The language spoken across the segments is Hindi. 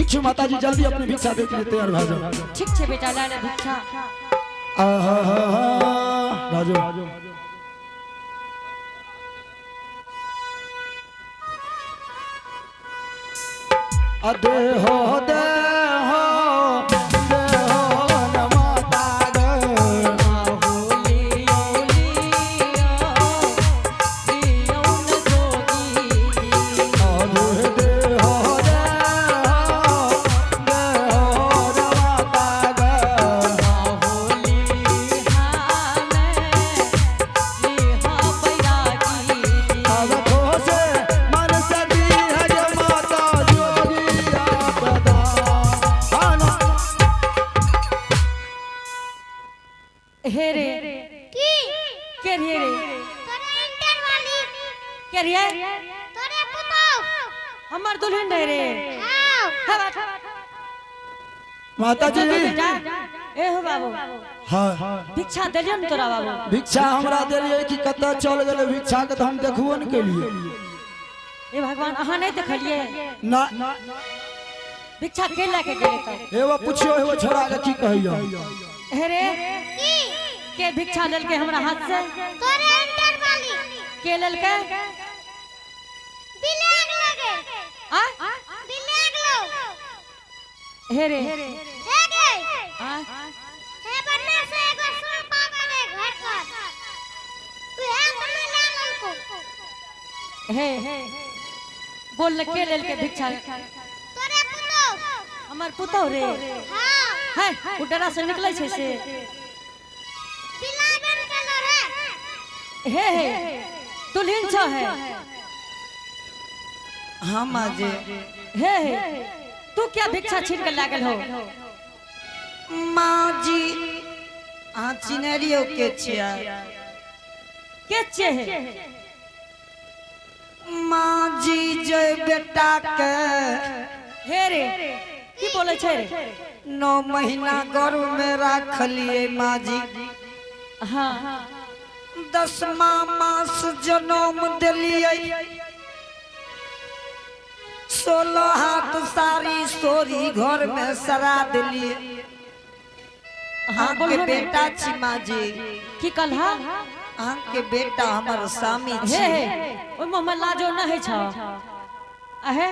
ठीक छे माता जी जल्दी अपनी भिक्षा देते लेते यार भाजो ठीक छे बेटा ला ले भिक्षा राजू अदे हो दे हो हमार दुल्हन है रे माता जी ए हो बाबू हां भिक्षा देलियन तोरा बाबू भिक्षा हमरा देलिए कि कत चल गेले भिक्षा के हम देखबो न केलिए ए भगवान अहा नहीं देखलिए ना भिक्षा के लेके गेले त एवा पूछियो एवा छोरा के की कहियो हे रे के भिक्षा लेल के हमरा हाथ से तोरे अंडर वाली के लेल के दिलेग लगे आ दिलेग लो हे रे हे गे आ हे बनने से एगो सुन पावे रे घर का तू है तुम्हें ला ललको हे बोल न के लेल के भिक्षा तोरे पुतो हमर पुतो रे हां है उडरा से निकलै छै से दिलावन केलो रे हे दुल्हन छ है हम आजे हे तू क्या भिक्षा छीन के लागल हो माँ जी आ चिनेरियो के छिया के छे है माँ जी जय बेटा के हे रे की बोले छे रे 9 महीना गर्भ में रखलिए माँ जी हां 10वां मास जन्म दिलिए 16 हाथ सारी सोरी घर में सरा दिलिए हां के बेटा छी माँ जी की कलहा के बेटा हमर स्वामी छी हे ओय में लाजो न है छ अहे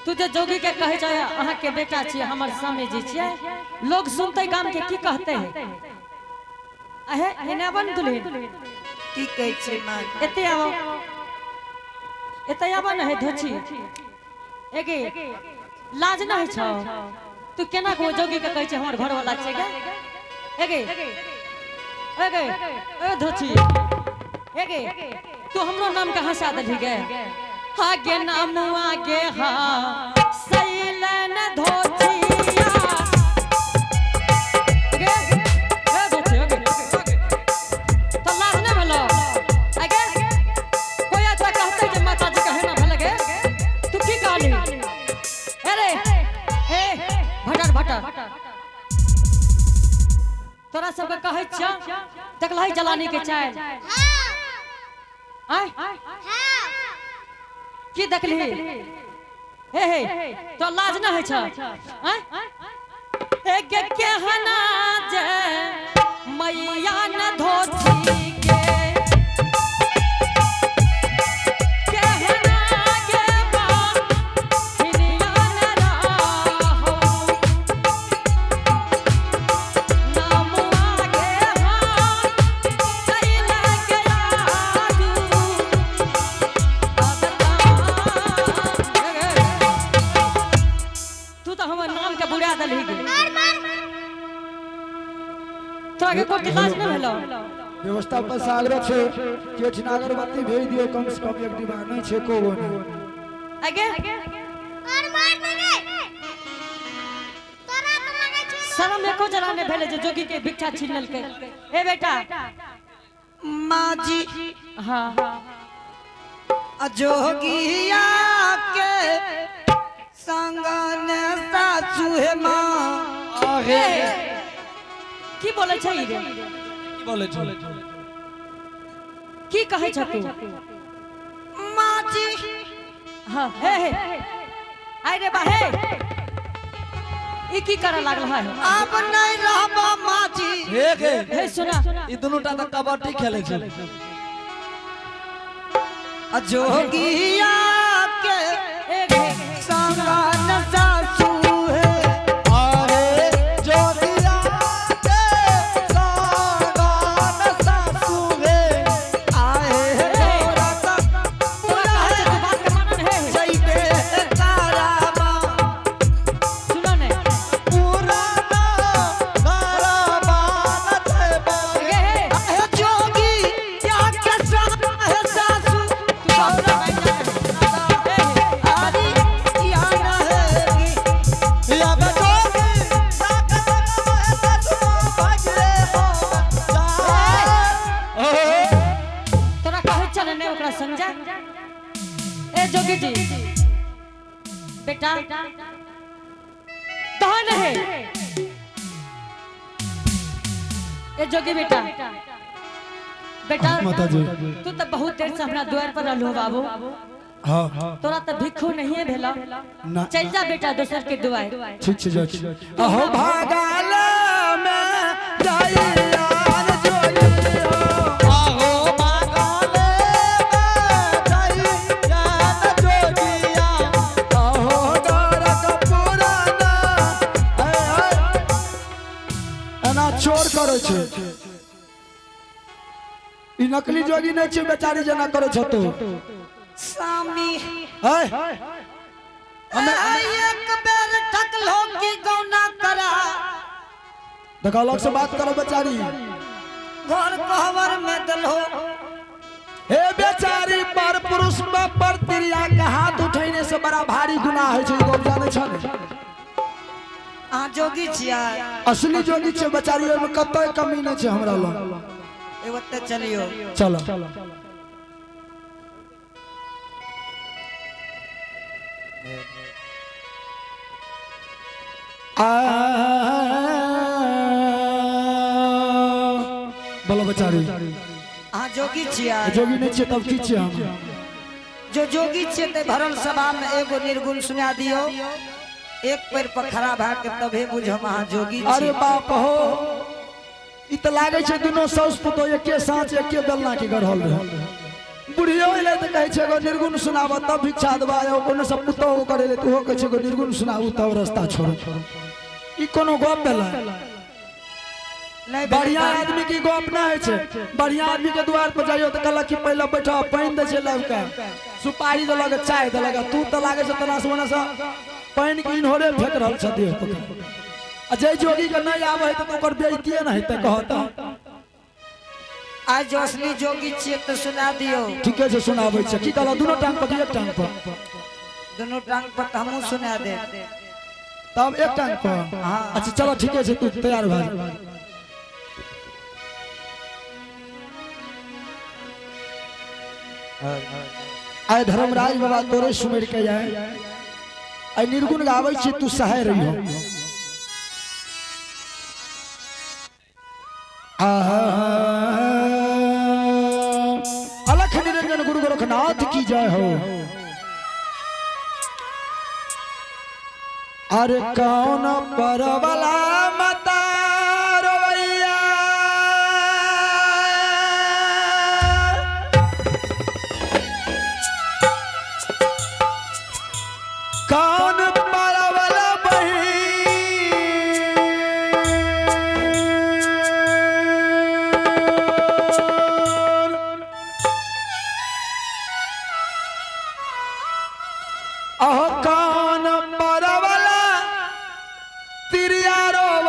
तू जे जोगी के कहे छ अहा के बेटा छी हमर स्वामी जी छी लोग सुनते गाम के की कहते है अहे एने बन दुल्हन की कहै छी माँ एते आओ एते आबा न है धोची एगे लाज न है छ तू केना को जोगी के कहै छ हमर घर वाला छै गे एगे एगे ए धोची एगे तू हमरो नाम के हंसा देली गे आगे नाम आगे हां सैलन धोचिया गे ए धोची एगे तो लाज न भेलो आगे कोई ऐसा कहते जे माता जी कहे ना भेल गे तू की कहली अरे हे भटर भटर तोरा सब के कहै छ देखलही जलानी के चाय हां आय हां की देखली हे तो लाज न है छ आय के कहना जे मैया न धोती के कहना के बा हिनिया न राहो नाम आगे हां सैला के आजू तू तो हमर नाम के बुड़ा दलही गे तोरा के कोई लाज न भेलो व्यवस्था पर सागर छे केठ नागरवती भेज दियो कम से कम एक डिब्बा नहीं छे को वो आगे और मार दे तोरा तो लगे छ शर्म एको जरा ने भेले जे जोगी के भिक्षा छीन लेलके ए बेटा माँ जी हां अजोगिया के संगन सासु है माँ हे की बोले छै रे की बोले छो की कहे छ तू माँ जी हां हे आइ रे बा हे ई की करे लागल है अब नहीं रहबा माजी एक हे सुना ई दुनूटा त कबड्डी खेलै छै जोगिया के एक संगा नशा छूहे अरे जोगिया के सागान सासुवे आए तोरा का तोरा है तो बात के मानन है जइबे कारामा सुनो ने पुराना गाराबान छै बागे ये है ए जोगी या के संगा है सासू तू हमरा बैठ जा आदि या न है या बेटोगी साकत है ससुर भजरे हो जा तोरा कहे चले ने ओकरा समझा ए जोगी जी बेटा तहन है ए जोगी बेटा बेटा माताजी तू तो बहुत देर से हमरा द्वार पर रहलो बाबू हां तोरा तो भिक्षु नहीं है भेला ना चल जा बेटा दोसर के द्वार ठीक छै जा अहो भागाल में जाई यार जोगिया अहो भागाल में जाई यार जोगिया अहो डरक पुराना एना चोर करे छै ई नकली जोगी नहीं छै बेचारी जना करे छ तो स्वामी हमें एक बेर ठकलो की गौना करा देखलक से बात करो बेचारी घर कहवर में दलो हे बेचारी पर पुरुष पर तिरिया के हाथ उठैने से बड़ा भारी गुनाह है छै ई गप जाने छ आ जोगी छिया असली जोगी छै बेचारी ओमे कतै कमी नहीं छै हमरा लग ए ओते चलियो चलो बोलो बेचारी आ जोगी छिया जोगी नहीं छै तब की छै हम जो जोगी छिये ते भरल सभा में एगो निर्गुण सुना दियो एक पैर पर खड़ा भा के तबे बुझम आ जोगी अरे छी बाप हो ई त लागे छै दुनो साउस पुतो एके साँच एके बेलना के गढ़ल रहे बुढ़ियो एले त कहै छै एगो निर्गुण सुनाब तब भिक्षा देबा कोनो सब पुतो करे ले तोहो कहै छै एगो निर्गुण सुनाबू तब रास्ता छोड़ ई कोनो गप भेला नहीं बढ़िया आदमी की गप ना है छै बढ़िया आदमी के द्वार पर जाइयो त कहलक कि पहले बैठो पानी दे छै लवका सुपारी दे लगे चाय दे लगे तू त लागे छै तना सोना से पानी के इनहोरे फेंक रहल छ देह पर आ जय जोगी के नहीं आवे है त ओकर बेइज्जती न है त कहता आज जो असली जोगी छिये तो सुना दियो ठीके छै सुनाबै छै की कहला दोनों टांग पर कि एक टांग पर दोनों टांग पर त हमहू सुना दे तब एक टांग पर हाँ। अच्छा चलो ठीके छै तू तैयार भ जा आय धर्मराज बाबा तोरे सुमेर के जाए आय निर्गुण गाबै छी तू सहाय रही हो अलख निरंजन गुरु गोरखनाथ की जय हो अरे कौन परवला मता रोइया कौन परवला अहो कौन परवला तिरिया रोव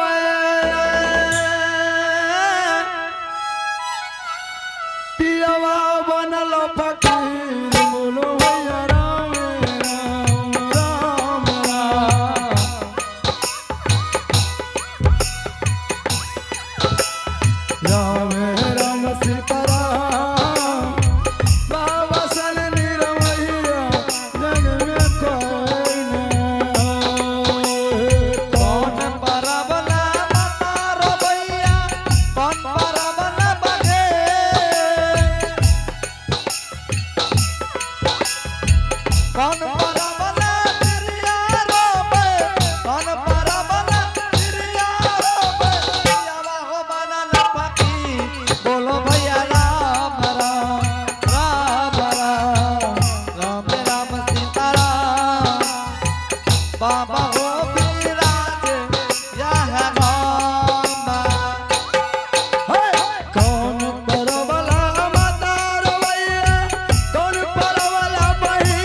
बाबा हो विराज यह गामा कौन परवला माता रवैया कौन परवला बहिन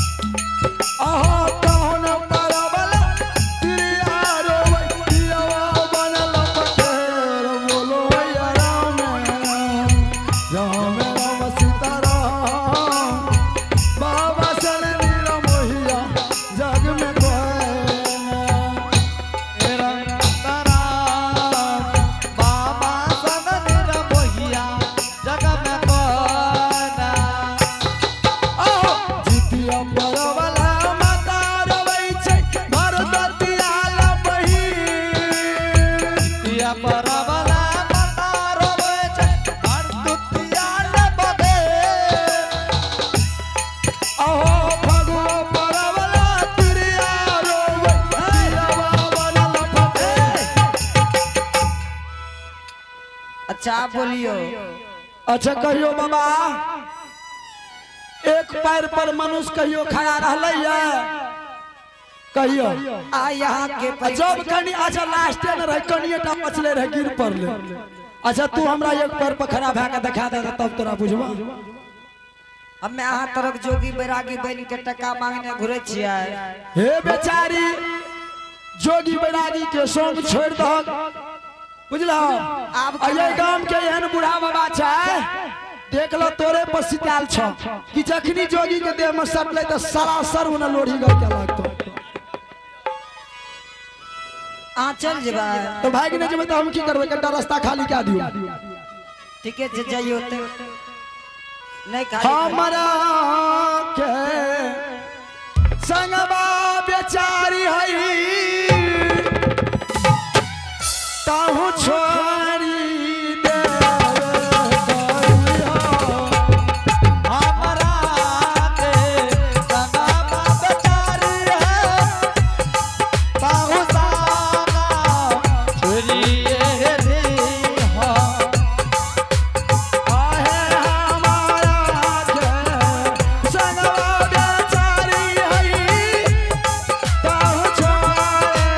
आहा कौन परवला तिरिया रोवैया बनल पटेर बोलो या राम राम राम सीताराम बाबा शनि मोहिया जग में बाबा सनन मोहिया जग में कोना जितिया परवला माता रवै छै भरदतिया बहिन दिया परवला मतार बचे हर दुतिया बगे अहो भगो परवला तिरिया रोवै तिरवा बनल पटेर अच्छा आप बोलियो। अच्छा कहियो बाबा एक पैर पर मनुष्य कहियो खड़ा रहलै कहियो आ यहाँ के जब कनी अच्छा लास्टे में रह कनिएटा पछले रह गिर पड़ले अच्छा तू हमरा एक पैर पर खड़ा भए के देखा दे तब तोरा बुझबा हमें अहाँ तरफ जोगी बैरागी बन के टका मांगने घुरे छियै। हे बेचारी जोगी बैरागी के संग छोड़ दहक बुझलह आब ये गांव के एहन बूढ़ा बाबा छै देख लो तोरे पर सिताल छ कि जखनी जोगी के देह में सटले त सरासर उन लोढ़ी गल के लागतो अहाँ चल जेबै तो भाई के नहीं जेबै त हम की करबै कटा रास्ता खाली क्या दियो ठीके छै जाइयो ते नहीं खाली हमरा के संगवा बेचारी हई ताहू छोड़ी दे हमरा के सगा बेचारी है बाहु सागा छोरिए रे हो आहे हमारा के संगवा बेचारी हई ताहू छोड़े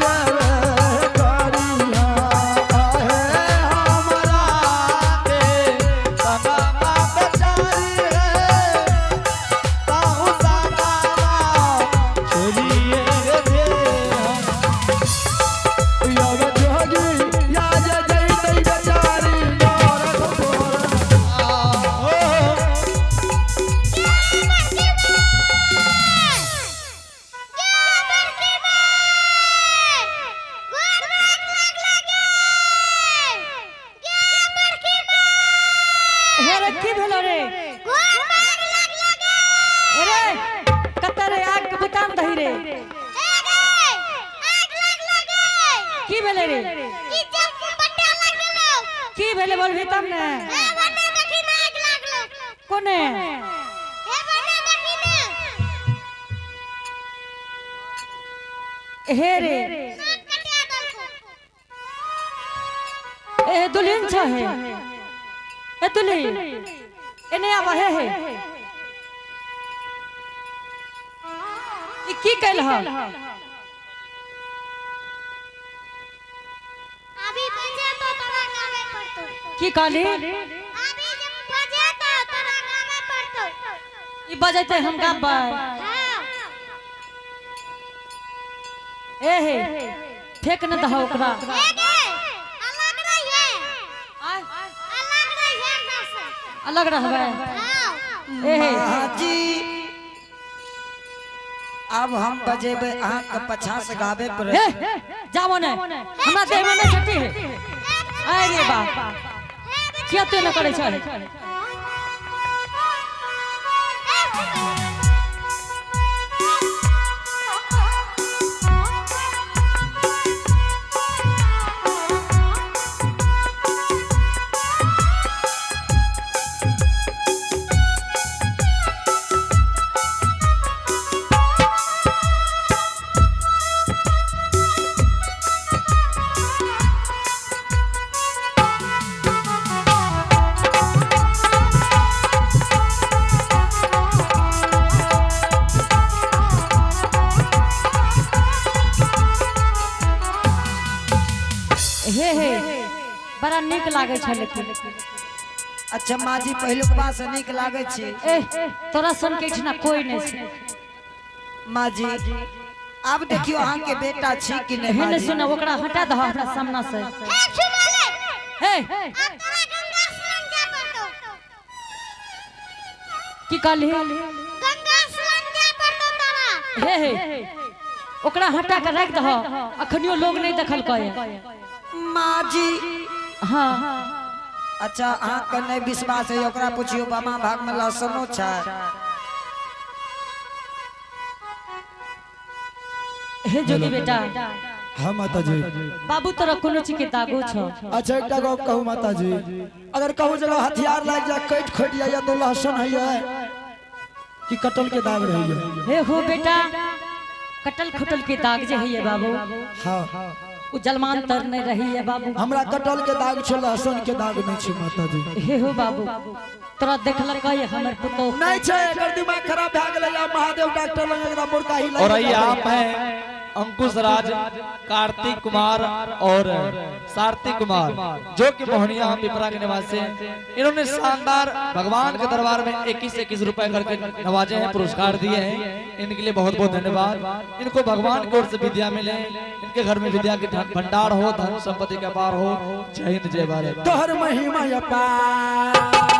देवे करिया आहे हमारा के सगा बेचारी है बाहु सागा छोरिए रे यव जोगी या जे जइतै बेचारी मोर तोर हे रे की भेलो रे अरे कत्ता रे आग के बुताम दही रे की भेले रे की भेले बोल तब ने कोने हे रे ए दुल्हन छ है ए दुल्हन एने आवा हे ई की कैल ह अभी बजे तो तोरा गावे पड़तो की कहली अभी जब बजे तो तोरा गावे पड़तो ई बजैते हम गाबै हां ए हे फेक न दहो ओकरा अलग रहिए आय, अलग रहिए हमरा से अलग रहबै हां ए हे महाजी अब हम बजेबे अहाँ के पछा से गावे पर हे जाओ ने हमरा देह में नहीं छटी है आय रे बा किया तो न करे छै नीक लागे छ लेकिन अच्छा माँ जी पहले बात से निक लागे छी ए तोरा सन के इतना कोई नहीं छै माँ जी अब देखियो अहाँ के बेटा छी कि नहीं हे माँ ने जी? सुन ओकरा हटा दह हमरा सामना से हे छुमाले हे अब तोरा गंगा स्नान जा पड़तो की कहली गंगा स्नान जा पड़तो तोरा हे ओकरा हटा के रख दह अखनियो लोग नहीं देखल कहे माँ जी हां अच्छा अहाँ के नहीं विश्वास है ओकरा पूछियो बामा भाग में लहसनो छै हे जोगी बेटा हाँ माता जी। बाबू तोरा कोनो चीज के दागो छ अच्छा एक गप कहूँ माता जी, अगर कहूँ जगह हथियार लग जाए कट खट जाए तो लहसुन है कि कटल के दाग रही है? हे हो बेटा कटल खुटल के दाग जे है बाबू हाँ उ जलमांतर नहीं रही है बाबू हमरा कटल के दाग छे, लहसुन के दाग नहीं छे माता जी। हे हो बाबू तोरा देखल कहे हमर पुतो नहीं छे, एकर दिमाग खराब भ गेलै या महादेव डॉक्टर लग एकरा मुर्गा ही और ये आप हैं अंकुश राज, कार्तिक कुमार और सार्थिक कुमार जो कि मोहनिया हम पिपरा के निवासी हैं। इन्होंने शानदार भगवान के दरबार में 21 रुपए करके नवाजे हैं, पुरस्कार दिए हैं। इनके लिए बहुत बहुत धन्यवाद। इनको भगवान की ओर से विद्या मिले, इनके घर में विद्या के भंडार हो, धन संपत्ति का पार हो। जय हिंद जय भारत। तोहर महिमा अपार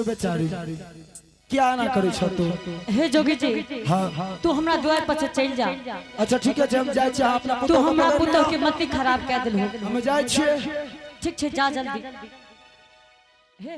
बेचारी क्या ना करे छ तू? हे जोगी जी हाँ तू हमरा द्वार पर से चल जा अच्छा ठीक है, हम जाय छी अपना तू पुतौ हमरा पुतो के मति खराब कर देलहो। हम जाय छियै। ठीक छै जा जल्दी हे